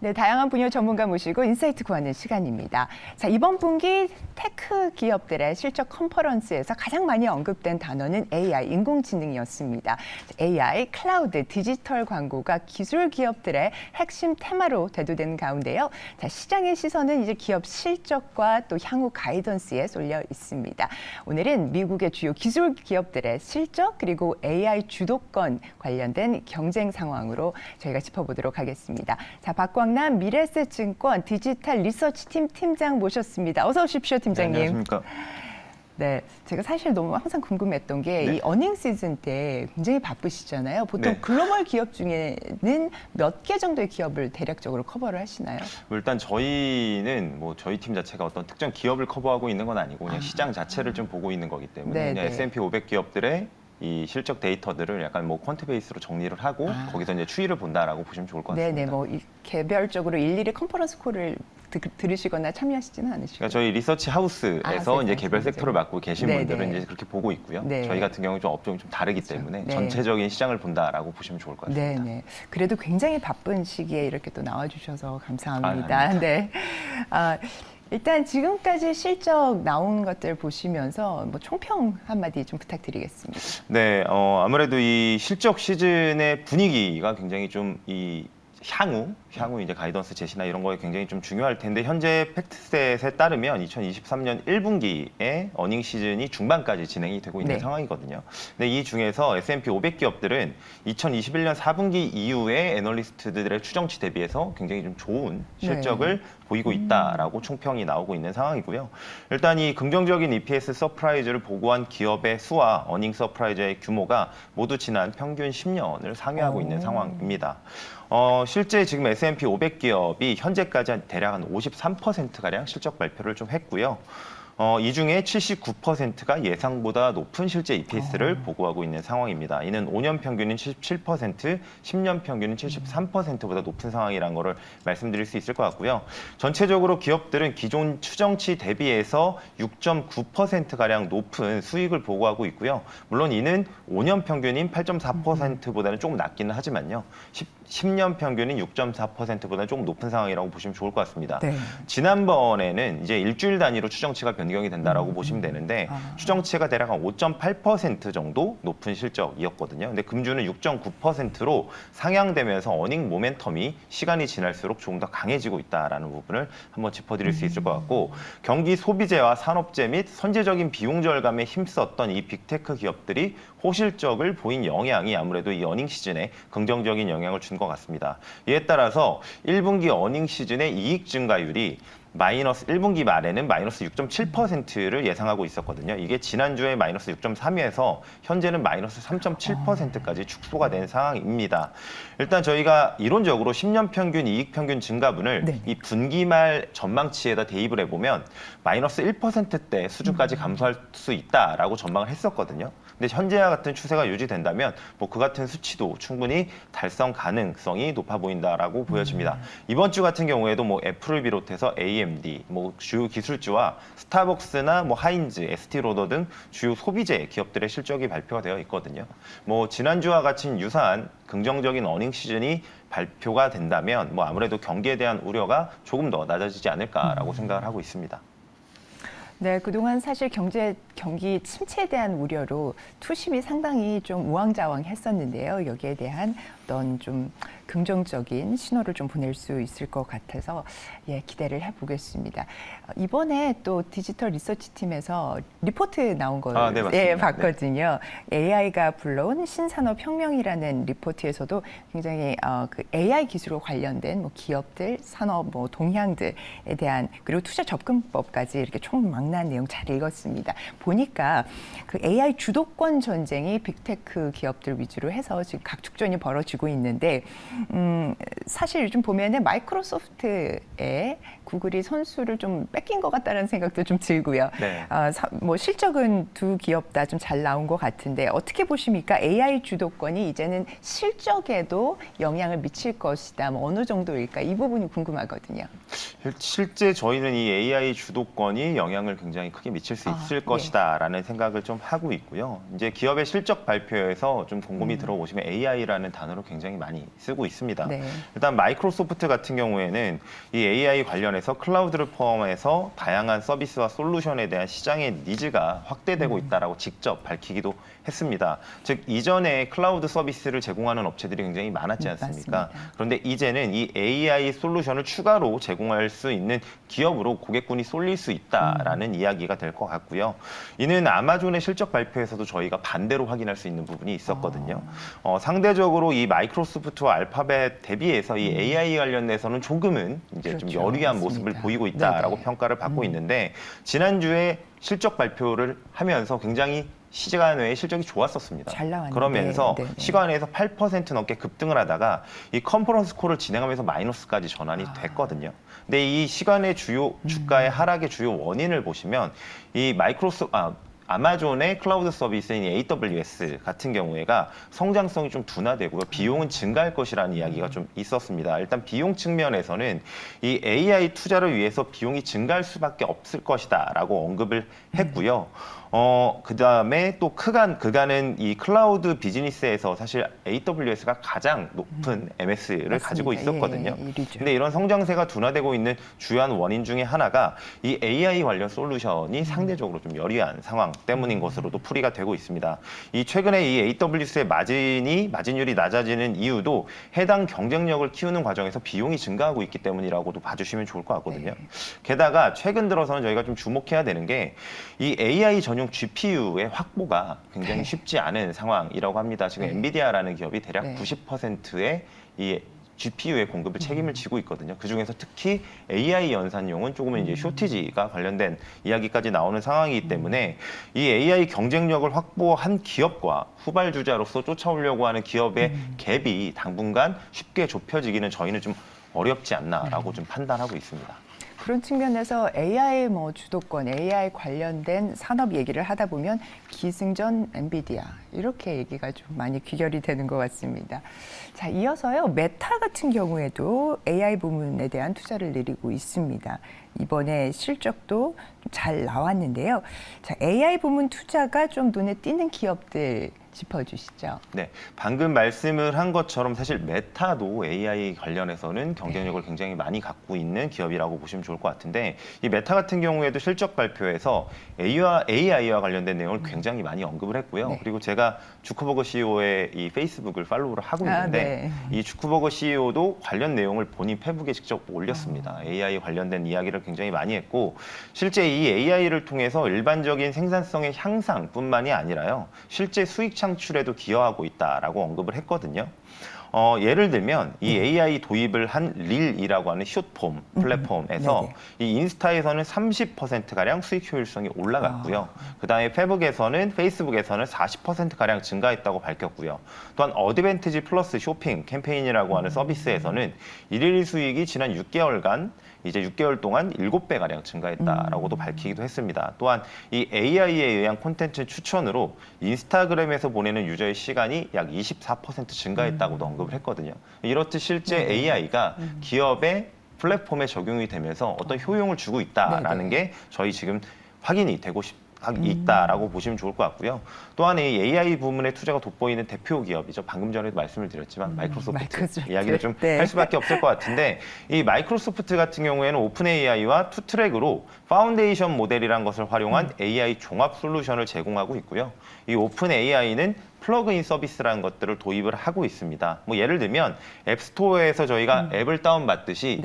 네, 다양한 분야 전문가 모시고 인사이트 구하는 시간입니다. 자, 이번 분기 테크 기업들의 실적 컨퍼런스에서 가장 많이 언급된 단어는 AI, 인공지능이었습니다. AI, 클라우드, 디지털 광고가 기술 기업들의 핵심 테마로 대두되는 가운데요. 자, 시장의 시선은 이제 기업 실적과 또 향후 가이던스에 쏠려 있습니다. 오늘은 미국의 주요 기술 기업들의 실적 그리고 AI 주도권 관련된 경쟁 상황으로 저희가 짚어보도록 하겠습니다. 자, 박광남 미래에셋증권 디지털 리서치팀 팀장 모셨습니다. 어서 오십시오, 팀장님. 네, 안녕하십니까. 네, 제가 사실 너무 항상 궁금했던 게 이 어닝 시즌 때 굉장히 바쁘시잖아요. 보통 글로벌 기업 중에는 몇 개 정도의 기업을 대략적으로 커버를 하시나요? 일단 저희는 저희 팀 자체가 어떤 특정 기업을 커버하고 있는 건 아니고 그냥 시장 자체를 좀 보고 있는 거기 때문에 그냥 S&P 500 기업들의 이 실적 데이터들을 약간 쿼ant 베이스로 정리를 하고 거기서 이제 추이를 본다라고 보시면 좋을 것 같습니다. 네네, 개별적으로 일일이 컨퍼런스 콜을 들으시거나 참여하시지는 않으시고. 그러니까 저희 리서치 하우스에서 이제 개별 섹터를 맡고 계신 분들은 이제 그렇게 보고 있고요. 네. 저희 같은 경우는 좀 업종이 좀 다르기 때문에 전체적인 시장을 본다라고 보시면 좋을 것 같습니다. 네네. 그래도 굉장히 바쁜 시기에 이렇게 또 나와주셔서 감사합니다. 네. 일단 지금까지 실적 나온 것들 보시면서 총평 한마디 좀 부탁드리겠습니다. 네, 아무래도 이 실적 시즌의 분위기가 굉장히 좀 향후 이제 가이던스 제시나 이런 거에 굉장히 좀 중요할 텐데 현재 팩트셋에 따르면 2023년 1분기에 어닝 시즌이 중반까지 진행이 되고 있는 상황이거든요. 근데 이 중에서 S&P 500 기업들은 2021년 4분기 이후에 애널리스트들의 추정치 대비해서 굉장히 좀 좋은 실적을 보이고 있다라고 총평이 나오고 있는 상황이고요. 일단 이 긍정적인 EPS 서프라이즈를 보고한 기업의 수와 어닝 서프라이즈의 규모가 모두 지난 평균 10년을 상회하고 있는 상황입니다. 실제 지금 S&P 500 기업이 현재까지 대략 한 53%가량 실적 발표를 좀 했고요. 이 중에 79%가 예상보다 높은 실제 EPS를 보고하고 있는 상황입니다. 이는 5년 평균인 77%, 10년 평균인 73%보다 높은 상황이라는 것을 말씀드릴 수 있을 것 같고요. 전체적으로 기업들은 기존 추정치 대비해서 6.9%가량 높은 수익을 보고하고 있고요. 물론 이는 5년 평균인 8.4%보다는 조금 낮기는 하지만요. 10년 평균인 6.4%보다는 조금 높은 상황이라고 보시면 좋을 것 같습니다. 지난번에는 이제 일주일 단위로 추정치가 변경이 된다라고 보시면 되는데 추정치가 대략 한 5.8% 정도 높은 실적이었거든요. 근데 금주는 6.9%로 상향되면서 어닝 모멘텀이 시간이 지날수록 조금 더 강해지고 있다라는 부분을 한번 짚어드릴 수 있을 것 같고 경기 소비재와 산업재 및 선제적인 비용 절감에 힘썼던 이 빅테크 기업들이 호실적을 보인 영향이 아무래도 이 어닝 시즌에 긍정적인 영향을 준 것 같습니다. 이에 따라서 1분기 어닝 시즌의 이익 증가율이 1분기 말에는 마이너스 6.7%를 예상하고 있었거든요. 이게 지난주에 마이너스 6.3에서 현재는 마이너스 3.7%까지 축소가 된 상황입니다. 일단 저희가 이론적으로 10년 평균 이익 평균 증가분을 이 분기 말 전망치에다 대입을 해보면 마이너스 1%대 수준까지 감소할 수 있다라고 전망을 했었거든요. 근데 현재와 같은 추세가 유지된다면 그 같은 수치도 충분히 달성 가능성이 높아 보인다라고 보여집니다. 이번 주 같은 경우에도 애플을 비롯해서 AMD, 주요 기술주와 스타벅스나 하인즈, 에스티로더 등 주요 소비재 기업들의 실적이 발표가 되어 있거든요. 지난주와 같이 유사한 긍정적인 어닝 시즌이 발표가 된다면 아무래도 경기에 대한 우려가 조금 더 낮아지지 않을까라고 생각을 하고 있습니다. 네, 그동안 사실 경기 침체에 대한 우려로 투심이 상당히 좀 우왕좌왕했었는데요. 여기에 대한 어떤 좀 긍정적인 신호를 좀 보낼 수 있을 것 같아서 기대를 해보겠습니다. 이번에 또 디지털 리서치 팀에서 리포트 나온 걸 봤거든요. AI가 불러온 신산업 혁명이라는 리포트에서도 굉장히 그 AI 기술과 관련된 기업들, 산업, 동향들에 대한 그리고 투자 접근법까지 이렇게 총망라한 내용 잘 읽었습니다. 보니까 그 AI 주도권 전쟁이 빅테크 기업들 위주로 해서 지금 각축전이 벌어지고 있는데 사실 요즘 보면은 마이크로소프트에 구글이 선수를 좀 뺏긴 것 같다는 생각도 좀 들고요. 네. 뭐 실적은 두 기업 다 좀 잘 나온 것 같은데 어떻게 보십니까? AI 주도권이 이제는 실적에도 영향을 미칠 것이다. 뭐 어느 정도일까? 이 부분이 궁금하거든요. 실제 저희는 이 AI 주도권이 영향을 굉장히 크게 미칠 수 있을 예. 것이다라는 생각을 좀 하고 있고요. 이제 기업의 실적 발표에서 좀 곰곰이 들어보시면 AI라는 단어를 굉장히 많이 쓰고 있습니다. 네. 일단 마이크로소프트 같은 경우에는 이 AI 관련해서 클라우드를 포함해서 다양한 서비스와 솔루션에 대한 시장의 니즈가 확대되고 있다라고 직접 밝히기도 했습니다. 즉 이전에 클라우드 서비스를 제공하는 업체들이 굉장히 많았지 않습니까? 맞습니다. 그런데 이제는 이 AI 솔루션을 추가로 제공할 수 있는 기업으로 고객군이 쏠릴 수 있다라는 이야기가 될 것 같고요. 이는 아마존의 실적 발표에서도 저희가 반대로 확인할 수 있는 부분이 있었거든요. 상대적으로 이 마이크로소프트와 알파벳 대비해서 이 AI 관련돼서는 조금은 이제 좀 그렇죠. 여리한 맞습니다. 모습을 보이고 있다라고 네네. 평가를 받고 있는데 지난주에 실적 발표를 하면서 굉장히 시간 외에 실적이 좋았었습니다. 잘 나왔는데, 그러면서 네네. 시간에서 8% 넘게 급등을 하다가 이 컨퍼런스 콜을 진행하면서 마이너스까지 전환이 됐거든요. 근데 이 시간의 주요 주가의 하락의 주요 원인을 보시면 이 아마존의 클라우드 서비스인 AWS 같은 경우에가 성장성이 좀 둔화되고요. 비용은 증가할 것이라는 이야기가 좀 있었습니다. 일단 비용 측면에서는 이 AI 투자를 위해서 비용이 증가할 수밖에 없을 것이다라고 언급을 했고요. 그다음에 또 그간은 이 클라우드 비즈니스에서 사실 AWS가 가장 높은 MS를 맞습니다. 가지고 있었거든요. 예, 1위죠. 근데 이런 성장세가 둔화되고 있는 주요한 원인 중에 하나가 이 AI 관련 솔루션이 상대적으로 좀 여리한 상황 때문인 것으로도 풀이가 되고 있습니다. 이 최근에 이 AWS의 마진율이 낮아지는 이유도 해당 경쟁력을 키우는 과정에서 비용이 증가하고 있기 때문이라고도 봐주시면 좋을 것 같거든요. 네. 게다가 최근 들어서는 저희가 좀 주목해야 되는 게 이 AI 전용 GPU의 확보가 굉장히 네. 쉽지 않은 상황이라고 합니다. 지금 네. 엔비디아라는 기업이 대략 네. 90%의 이 GPU의 공급을 책임을 지고 있거든요. 그중에서 특히 AI 연산용은 조금은 이제 쇼티지가 관련된 이야기까지 나오는 상황이기 때문에 이 AI 경쟁력을 확보한 기업과 후발주자로서 쫓아오려고 하는 기업의 갭이 당분간 쉽게 좁혀지기는 저희는 좀 어렵지 않나라고 좀 판단하고 있습니다. 그런 측면에서 AI 뭐 주도권, AI 관련된 산업 얘기를 하다 보면 기승전 엔비디아 이렇게 얘기가 좀 많이 귀결이 되는 것 같습니다. 자, 이어서요. 메타 같은 경우에도 AI 부문에 대한 투자를 내리고 있습니다. 이번에 실적도 잘 나왔는데요. 자, AI 부문 투자가 좀 눈에 띄는 기업들 짚어주시죠. 네, 방금 말씀을 한 것처럼 사실 메타도 AI 관련해서는 경쟁력을 굉장히 많이 갖고 있는 기업이라고 보시면 좋을 것 같은데 이 메타 같은 경우에도 실적 발표에서 AI와 관련된 내용을 굉장히 많이 언급을 했고요. 네. 그리고 제가 주커버그 CEO의 이 페이스북을 팔로우를 하고 있는데 네. 이 주커버그 CEO도 관련 내용을 본인 페북에 직접 올렸습니다. AI 관련된 이야기를 굉장히 많이 했고 실제 이 AI를 통해서 일반적인 생산성의 향상뿐만이 아니라요. 실제 수익 창출에도 기여하고 있다라고 언급을 했거든요. 예를 들면 이 AI 도입을 한 릴이라고 하는 숏폼 플랫폼에서 이 인스타에서는 30%가량 수익 효율성이 올라갔고요. 그다음에 페이스북에서는 40%가량 증가했다고 밝혔고요. 또한 어드밴티지 플러스 쇼핑 캠페인이라고 하는 서비스에서는 일일 수익이 지난 6개월간 이제 6개월 동안 7배가량 증가했다라고도 밝히기도 했습니다. 또한 이 AI에 의한 콘텐츠 추천으로 인스타그램에서 보내는 유저의 시간이 약 24% 증가했다고도 언급을 했거든요. 이렇듯 실제 AI가 기업의 플랫폼에 적용이 되면서 어떤 효용을 주고 있다라는 게 저희 지금 확인이 되고 있다라고 보시면 좋을 것 같고요. 또한 이 AI 부문의 투자가 돋보이는 대표 기업이죠. 방금 전에도 말씀을 드렸지만 마이크로소프트 이야기를 좀 할 수밖에 없을 것 같은데 이 마이크로소프트 같은 경우에는 오픈 AI와 투트랙으로 파운데이션 모델이라는 것을 활용한 AI 종합 솔루션을 제공하고 있고요. 이 오픈 AI는 플러그인 서비스라는 것들을 도입을 하고 있습니다. 뭐 예를 들면 앱스토어에서 저희가 앱을 다운받듯이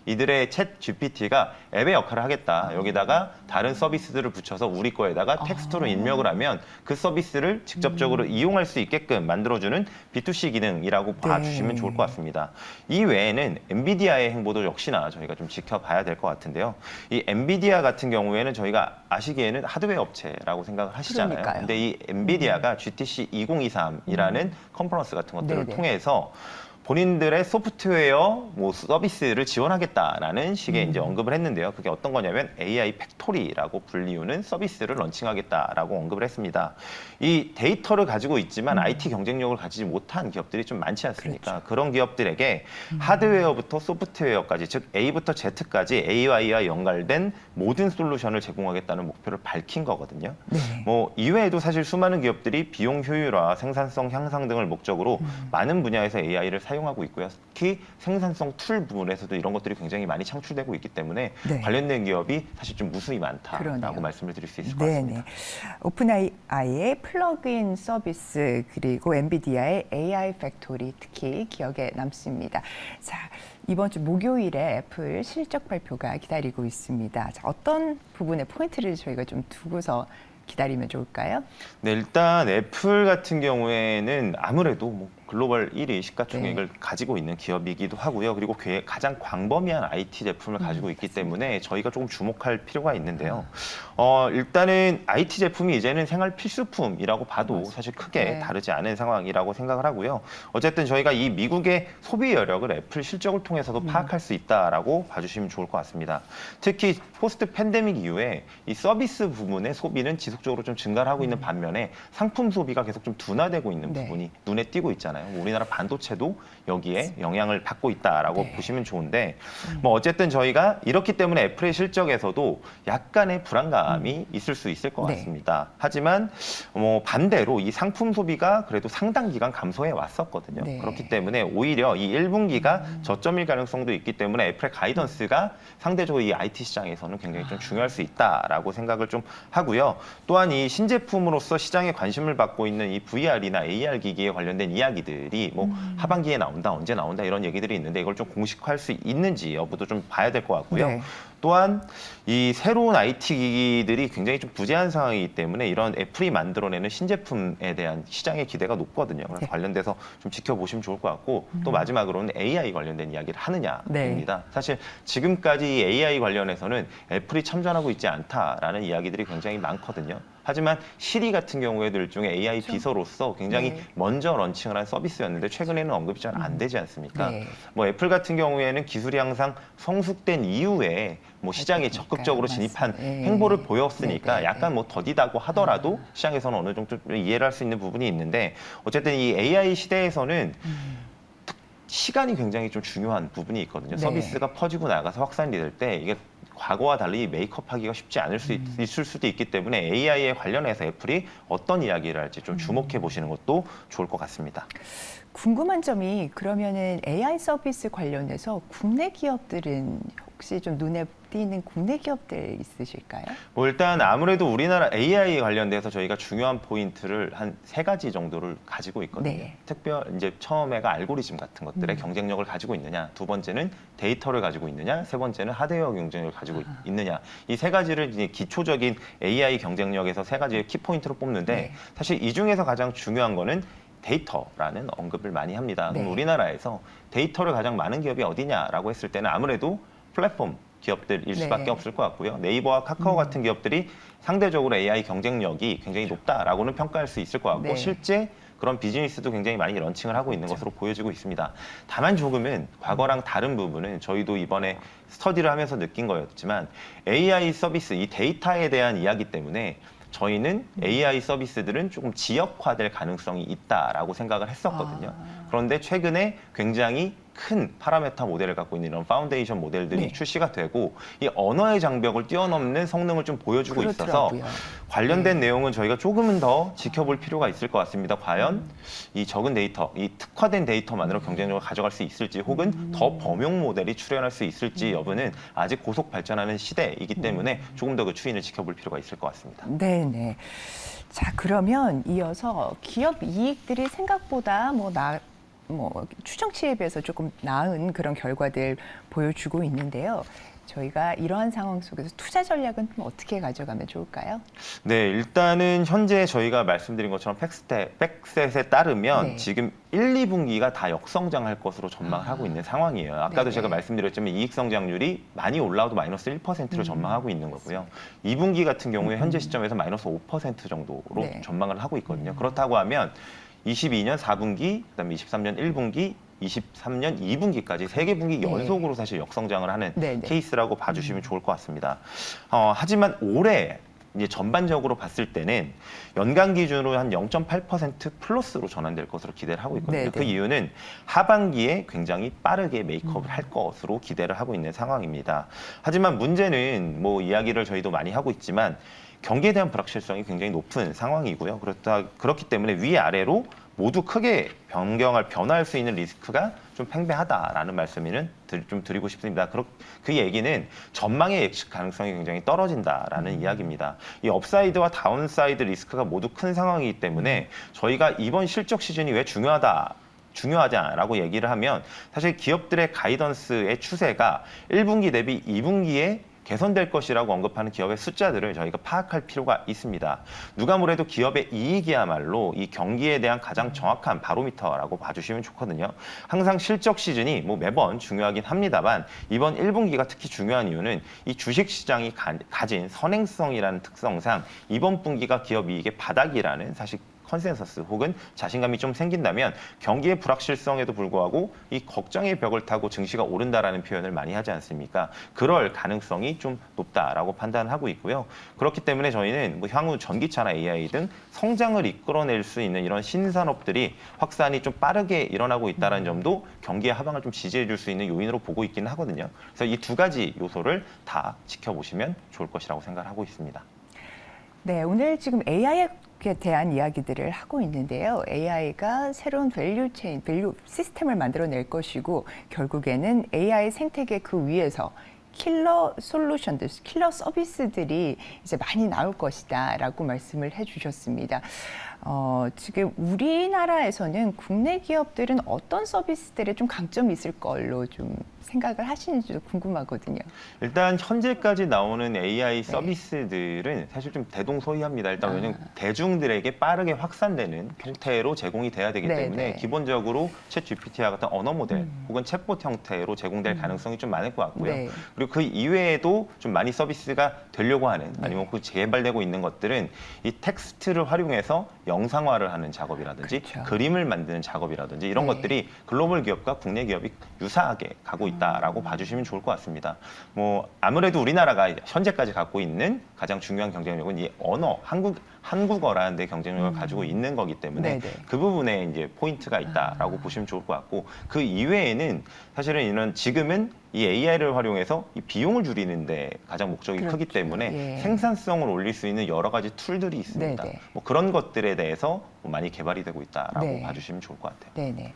이들의 챗 GPT가 앱의 역할을 하겠다. 여기다가 다른 서비스들을 붙여서 우리 거에다가 텍스트로 입력을 하면 그 서비스를 직접적으로 이용할 수 있게끔 만들어주는 B2C 기능이라고 봐주시면 좋을 것 같습니다. 이 외에는 엔비디아의 행보도 역시나 저희가 좀 지켜봐야 될 것 같은데요. 이 엔비디아 같은 경우에는 저희가 아시기에는 하드웨어 업체라고 생각을 하시잖아요. 그러니까요. 근데 이 엔비디아가 GTC 2023이라는 컨퍼런스 같은 것들을 통해서 본인들의 소프트웨어 뭐 서비스를 지원하겠다라는 식의 이제 언급을 했는데요. 그게 어떤 거냐면 AI 팩토리라고 불리우는 서비스를 런칭하겠다라고 언급을 했습니다. 이 데이터를 가지고 있지만 IT 경쟁력을 가지지 못한 기업들이 좀 많지 않습니까? 그렇죠. 그런 기업들에게 하드웨어부터 소프트웨어까지, 즉 A부터 Z까지 AI와 연결된 모든 솔루션을 제공하겠다는 목표를 밝힌 거거든요. 네. 뭐 이외에도 사실 수많은 기업들이 비용 효율화, 생산성 향상 등을 목적으로 많은 분야에서 AI를 사용하고 있고요. 특히 생산성 툴 부분에서도 이런 것들이 굉장히 많이 창출되고 있기 때문에 네. 관련된 기업이 사실 좀 무수히 많다라고 그러네요. 말씀을 드릴 수 있을 것 같습니다. 오픈AI의 플러그인 서비스 그리고 엔비디아의 AI 팩토리 특히 기억에 남습니다. 자, 이번 주 목요일에 애플 실적 발표가 기다리고 있습니다. 자, 어떤 부분에 포인트를 저희가 좀 두고서 기다리면 좋을까요? 네, 일단 애플 같은 경우에는 아무래도 뭐 글로벌 1위 시가총액을 가지고 있는 기업이기도 하고요. 그리고 가장 광범위한 IT 제품을 가지고 있기 때문에 저희가 조금 주목할 필요가 있는데요. 일단은 IT 제품이 이제는 생활 필수품이라고 봐도 사실 크게 네. 다르지 않은 상황이라고 생각을 하고요. 어쨌든 저희가 이 미국의 소비 여력을 애플 실적을 통해서도 파악할 수 있다라고 봐주시면 좋을 것 같습니다. 특히 포스트 팬데믹 이후에 이 서비스 부분의 소비는 지속적으로 좀 증가를 하고 있는 반면에 상품 소비가 계속 좀 둔화되고 있는 네. 부분이 눈에 띄고 있잖아요. 우리나라 반도체도 여기에 영향을 받고 있다라고 네. 보시면 좋은데 뭐 어쨌든 저희가 이렇기 때문에 애플의 실적에서도 약간의 불안감이 있을 수 있을 것 네. 같습니다. 하지만 뭐 반대로 이 상품 소비가 그래도 상당 기간 감소해 왔었거든요. 네. 그렇기 때문에 오히려 이 1분기가 저점일 가능성도 있기 때문에 애플의 가이던스가 상대적으로 이 IT 시장에서는 굉장히 좀 중요할 수 있다라고 생각을 좀 하고요. 또한 이 신제품으로서 시장에 관심을 받고 있는 이 VR이나 AR 기기에 관련된 이야기들이 뭐 하반기에 나온다, 언제 나온다 이런 얘기들이 있는데 이걸 좀 공식화할 수 있는지 여부도 좀 봐야 될 것 같고요. 네. 또한 이 새로운 IT 기기들이 굉장히 좀 부재한 상황이기 때문에 이런 애플이 만들어내는 신제품에 대한 시장의 기대가 높거든요. 그래서 네. 관련돼서 좀 지켜보시면 좋을 것 같고 또 마지막으로는 AI 관련된 이야기를 하느냐입니다. 네. 사실 지금까지 이 AI 관련해서는 애플이 참전하고 있지 않다라는 이야기들이 굉장히 많거든요. 하지만 시리 같은 경우에도 일종의 AI 비서로서 굉장히 네. 먼저 런칭을 한 서비스였는데 최근에는 언급이 잘 안 되지 않습니까? 네. 뭐 애플 같은 경우에는 기술이 항상 성숙된 이후에 뭐 시장에 그러니까요. 적극적으로 진입한 맞습니다. 네. 행보를 보였으니까 네, 네, 약간 뭐 더디다고 하더라도 시장에서는 어느 정도 좀 이해를 할 수 있는 부분이 있는데 어쨌든 이 AI 시대에서는 시간이 굉장히 좀 중요한 부분이 있거든요. 네. 서비스가 퍼지고 나가서 확산이 될 때 이게 과거와 달리 메이크업하기가 쉽지 않을 수 있을 수도 있기 때문에 AI에 관련해서 애플이 어떤 이야기를 할지 좀 주목해 보시는 것도 좋을 것 같습니다. 궁금한 점이 그러면은 AI 서비스 관련해서 국내 기업들은 혹시 좀 눈에 띄는 국내 기업들 있으실까요? 뭐 일단 아무래도 우리나라 AI 관련돼서 저희가 중요한 포인트를 한 3가지 정도를 가지고 있거든요. 네. 이제 처음에가 알고리즘 같은 것들의 경쟁력을 가지고 있느냐, 두 번째는 데이터를 가지고 있느냐, 세 번째는 하드웨어 경쟁력을 가지고 있느냐. 이 3가지를 이제 기초적인 AI 경쟁력에서 3가지의 키포인트로 뽑는데 네. 사실 이 중에서 가장 중요한 거는 데이터라는 언급을 많이 합니다. 그럼 네. 우리나라에서 데이터를 가장 많은 기업이 어디냐라고 했을 때는 아무래도 플랫폼 기업들일 수밖에 네. 없을 것 같고요. 네이버와 카카오 같은 기업들이 상대적으로 AI 경쟁력이 굉장히 높다라고는 평가할 수 있을 것 같고 네. 실제 그런 비즈니스도 굉장히 많이 런칭을 하고 있는 것으로 보여지고 있습니다. 다만 조금은 과거랑 다른 부분은 저희도 이번에 스터디를 하면서 느낀 거였지만 AI 서비스, 이 데이터에 대한 이야기 때문에 저희는 AI 서비스들은 조금 지역화될 가능성이 있다라고 생각을 했었거든요. 그런데 최근에 굉장히 큰 파라메타 모델을 갖고 있는 이런 파운데이션 모델들이 네. 출시가 되고 이 언어의 장벽을 뛰어넘는 성능을 좀 보여주고 있어서 그렇더라고요. 관련된 내용은 저희가 조금은 더 지켜볼 필요가 있을 것 같습니다. 과연 이 적은 데이터, 이 특화된 데이터만으로 경쟁력을 가져갈 수 있을지 혹은 더 범용 모델이 출현할 수 있을지 여부는 아직 고속 발전하는 시대이기 때문에 조금 더 그 추이를 지켜볼 필요가 있을 것 같습니다. 네. 자, 그러면 이어서 기업 이익들이 생각보다 뭐 추정치에 비해서 조금 나은 그런 결과들 보여주고 있는데요. 저희가 이러한 상황 속에서 투자 전략은 좀 어떻게 가져가면 좋을까요? 네, 일단은 현재 저희가 말씀드린 것처럼 팩셋에 따르면 네. 지금 1, 2분기가 다 역성장할 것으로 전망을 하고 있는 상황이에요. 아까도 네네. 제가 말씀드렸지만 이익 성장률이 많이 올라와도 마이너스 1%를 전망하고 있는 거고요. 2분기 같은 경우에 현재 시점에서 마이너스 5% 정도로 네. 전망을 하고 있거든요. 그렇다고 하면 22년 4분기, 그다음에 23년 1분기 2023년 2분기까지 3개 분기 네. 연속으로 사실 역성장을 하는 네, 네. 케이스라고 봐주시면 좋을 것 같습니다. 하지만 올해 이제 전반적으로 봤을 때는 연간 기준으로 한 0.8% 플러스로 전환될 것으로 기대를 하고 있거든요. 네네. 그 이유는 하반기에 굉장히 빠르게 메이크업을 할 것으로 기대를 하고 있는 상황입니다. 하지만 문제는 뭐 이야기를 저희도 많이 하고 있지만 경기에 대한 불확실성이 굉장히 높은 상황이고요. 그렇기 때문에 위아래로 모두 크게 변화할 수 있는 리스크가 좀 팽배하다라는 말씀을 좀 드리고 싶습니다. 그 얘기는 전망의 예측 가능성이 굉장히 떨어진다라는 이야기입니다. 이 업사이드와 다운사이드 리스크가 모두 큰 상황이기 때문에 저희가 이번 실적 시즌이 왜 중요하냐라고 얘기를 하면 사실 기업들의 가이던스의 추세가 1분기 대비 2분기에 개선될 것이라고 언급하는 기업의 숫자들을 저희가 파악할 필요가 있습니다. 누가 뭐래도 기업의 이익이야말로 이 경기에 대한 가장 정확한 바로미터라고 봐주시면 좋거든요. 항상 실적 시즌이 뭐 매번 중요하긴 합니다만 이번 1분기가 특히 중요한 이유는 이 주식시장이 가진 선행성이라는 특성상 이번 분기가 기업 이익의 바닥이라는 사실 컨센서스 혹은 자신감이 좀 생긴다면 경기의 불확실성에도 불구하고 이 걱정의 벽을 타고 증시가 오른다라는 표현을 많이 하지 않습니까? 그럴 가능성이 좀 높다라고 판단하고 있고요. 그렇기 때문에 저희는 뭐 향후 전기차나 AI 등 성장을 이끌어낼 수 있는 이런 신산업들이 확산이 좀 빠르게 일어나고 있다는 점도 경기의 하방을 좀 지지해 줄 수 있는 요인으로 보고 있기는 하거든요. 그래서 이 두 가지 요소를 다 지켜보시면 좋을 것이라고 생각하고 있습니다. 네, 오늘 지금 AI에 대한 이야기들을 하고 있는데요. AI가 새로운 밸류 시스템을 만들어낼 것이고 결국에는 AI 생태계 그 위에서 킬러 솔루션들, 킬러 서비스들이 이제 많이 나올 것이다라고 말씀을 해주셨습니다. 지금 우리나라에서는 국내 기업들은 어떤 서비스들에 좀 강점이 있을 걸로 좀 생각을 하시는지도 궁금하거든요. 일단 현재까지 나오는 AI 서비스들은 사실 좀 대동소이합니다. 일단 왜냐하면 대중들에게 빠르게 확산되는 형태로 제공이 돼야 되기 때문에 기본적으로 챗 GPT와 같은 언어 모델 혹은 챗봇 형태로 제공될 가능성이 좀 많을 것 같고요. 네. 그리고 그 이외에도 좀 많이 서비스가 되려고 하는 아니면 그 개발되고 있는 것들은 이 텍스트를 활용해서 영상화를 하는 작업이라든지 그렇죠. 그림을 만드는 작업이라든지 이런 것들이 글로벌 기업과 국내 기업이 유사하게 가고 있다라고 봐주시면 좋을 것 같습니다. 뭐 아무래도 우리나라가 현재까지 갖고 있는 가장 중요한 경쟁력은 이 언어, 한국어라는 데 경쟁력을 가지고 있는 거기 때문에 그 부분에 이제 포인트가 있다라고 보시면 좋을 것 같고 그 이외에는 사실은 이런 지금은 이 AI를 활용해서 이 비용을 줄이는데 가장 목적이 크기 때문에 생산성을 올릴 수 있는 여러 가지 툴들이 있습니다. 뭐 그런 것들에 대해서 많이 개발이 되고 있다라고 봐주시면 좋을 것 같아요. 네네.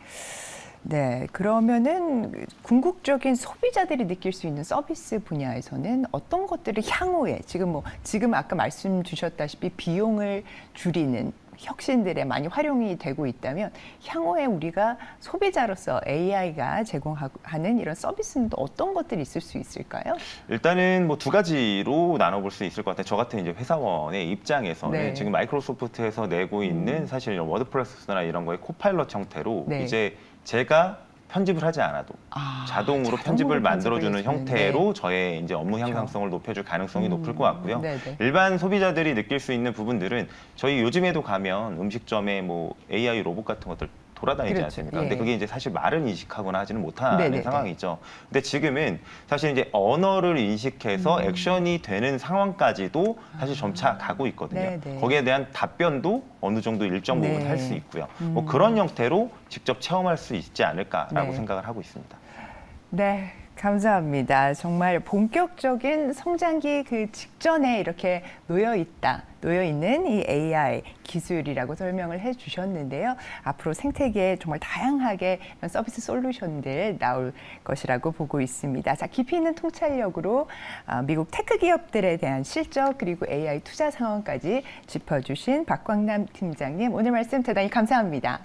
네, 그러면은 궁극적인 소비자들이 느낄 수 있는 서비스 분야에서는 어떤 것들을 향후에 지금 아까 말씀 주셨다시피 비용을 줄이는 혁신들에 많이 활용이 되고 있다면 향후에 우리가 소비자로서 AI가 제공하는 이런 서비스는 또 어떤 것들이 있을 수 있을까요? 일단은 뭐 두 가지로 나눠볼 수 있을 것 같아요. 저 같은 이제 회사원의 입장에서는 지금 마이크로소프트에서 내고 있는 사실 워드프레스나 이런 거에 코파일럿 형태로 이제 제가 편집을 하지 않아도 자동으로 편집을 만들어주는 형태로 저의 이제 업무 향상성을 높여줄 가능성이 높을 것 같고요. 일반 소비자들이 느낄 수 있는 부분들은 저희 요즘에도 가면 음식점에 뭐 AI 로봇 같은 것들 돌아다니지 않습니까? 근데 그게 이제 사실 말을 인식하거나 하지는 못하는 상황이죠. 근데 지금은 사실 이제 언어를 인식해서 액션이 되는 상황까지도 사실 점차 가고 있거든요. 거기에 대한 답변도 어느 정도 일정 부분 할 수 있고요. 뭐 그런 형태로 직접 체험할 수 있지 않을까라고 생각을 하고 있습니다. 네. 감사합니다. 정말 본격적인 성장기 그 직전에 이렇게 놓여 있는 이 AI 기술이라고 설명을 해주셨는데요. 앞으로 생태계에 정말 다양하게 서비스 솔루션들 나올 것이라고 보고 있습니다. 자, 깊이 있는 통찰력으로 미국 테크 기업들에 대한 실적 그리고 AI 투자 상황까지 짚어주신 박광남 팀장님, 오늘 말씀 대단히 감사합니다.